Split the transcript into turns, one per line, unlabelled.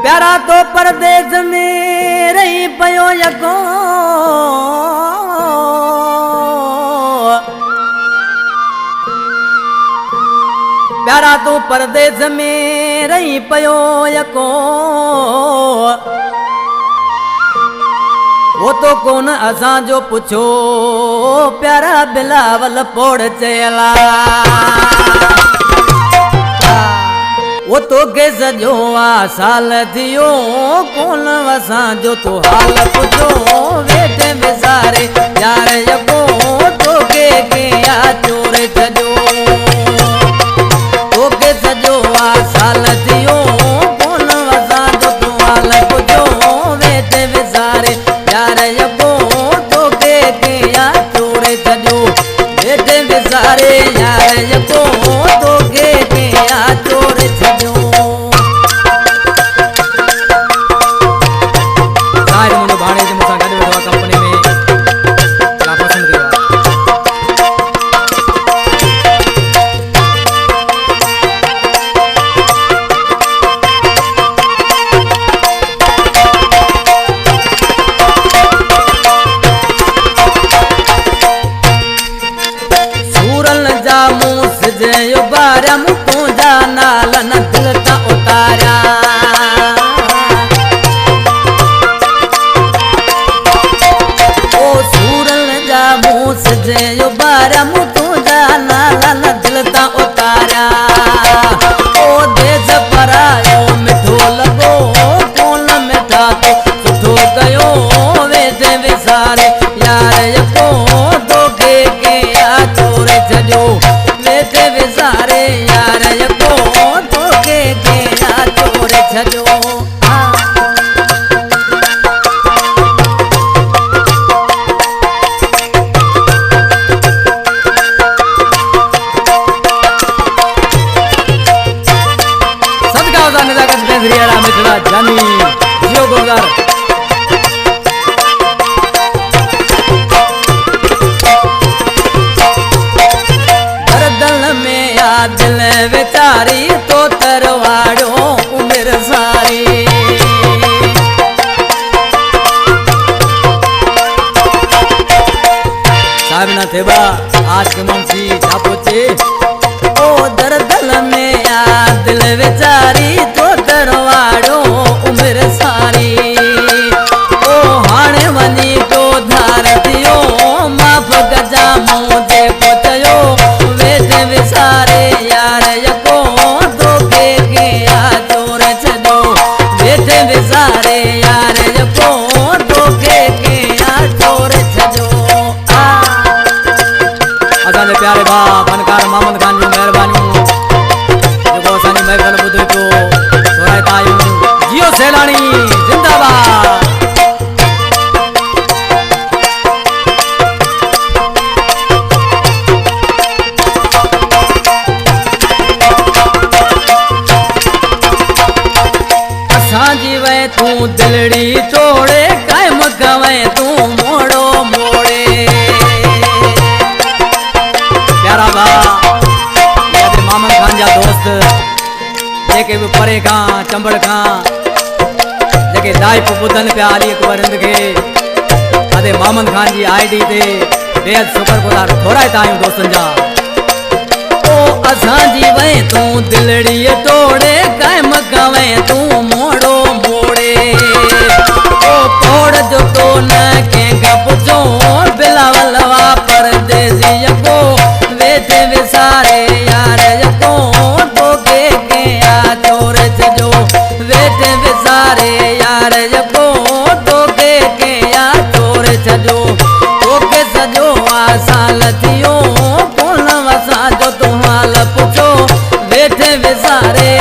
प्यारा तो परदेस में रही पयो यको प्यारा तो परदेस में रही पयो यको वो तो कौन असां जो पुछो प्यारा बिलावल पोड़ चला वो तो के सजो साल थियो कौन असां जो तो हाल पुछो वेठे विसारे यार यको तो के या चोरे सजो तो के सजो साल थियो कौन असां जो तो हाल पुछो वेठे विसारे यार यको तो के या चोरे सजो वेठे विसारे यार यको तो के या चोरे सजो दिल बेचारी तो तरवाड़ो उम्र सारी साहब ना थे बा आज के मुंशी छापोचे ओ दर्दल में या दिल बेचारी तो तरवाड़ो उम्र सारी ओ हाणे वनी तो धार दियो माफ गजा मुझे पचयो वेठे विसारे यार यको तो के या चोरे छजो वेठे विसारे यार यको तो के या चोरे छजो असांजे प्यारे बा फनकार मोहम्मद खान जी मेहरबानी जेको असांजी महफ़िल ॿुधे पियो सोराइता आहियूं जियो सैलानी जिंदाबाद तू दिलड़ी तोड़े कायम कवे तू मोड़ो मोड़े प्यारा बा मामन खान जा दोस्त जेके भी परे खां चंबड़ खां जेके लाइव ॿुधन पिया अली अकबर खे अदे मामन खान जी आईडी ते बेहद शुक्रगुज़ार थोराइता आहियूं दोस्तनि जा ओ असां जी वे तू दिलड़ी तोड़े कायम कवे तू मोड़ो ओ तोड़ जो तो न के पुछो बिलावल वा परदेसी यको वेठे विसारे यार यको तो के या चोरे छजो वेठे विसारे यार यको तो के या चोरे छजो तो के सजो साल थियो कौन वसा जो तो हाल पुछो वेठे विसारे